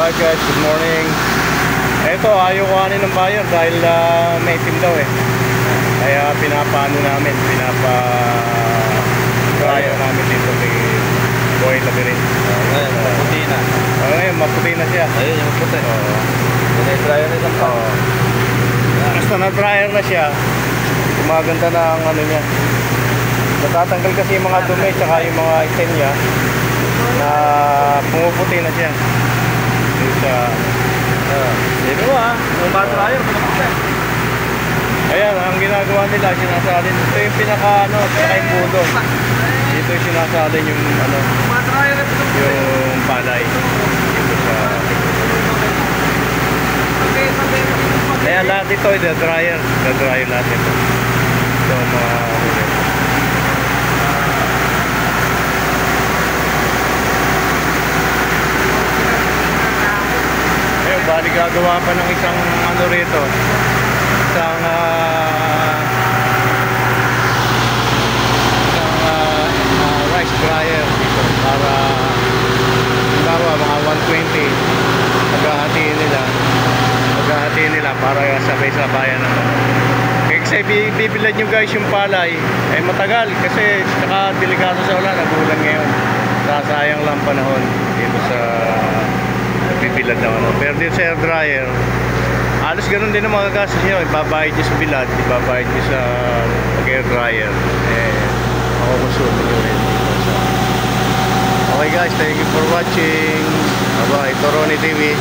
Hi guys, good morning. Ito, ayaw kuhanin ng buyer dahil may itim daw eh. Kaya pinapaano namin, pinapa-dryer namin dito kay Boy Labirin. Ngayon, maputi na. Ngayon, maputi na siya. Ayun, yung maputi. Dryer na isang pa. Basta na-dryer na siya, gumaganda na ang ano niya. Natatanggal kasi yung mga dumi tsaka yung mga item niya na pumuputi na siya. Dito mo yung dryer, maputi. Ayan, ang ginagawa nila, sinasalin. Ito yung pinaka-imbudo. Dito yung sinasalin yung yung palay. Dito sa... Kaya lahat ito, dryer lahat ito. Ito mga... Ayun, bali gagawa pa ng isang ano rito. Isang rice dryer dito para halimbawa mga 120 paghahatiin nila para sabay-sabayan naman. Kasi bibilad nyo guys yung palay ay matagal kasi saka delikado sa ulan, nagulan ngayon, sasayang lang panahon dito sa bibilad na ano. Pero dito sa air dryer halos ganun din ang mga gastos nyo, ibabayad nyo sa bilad, ibabayad nyo sa pag-air dryer, makukonsume nyo rin. Okay guys, thank you for watching. Bye bye, Toroni TV.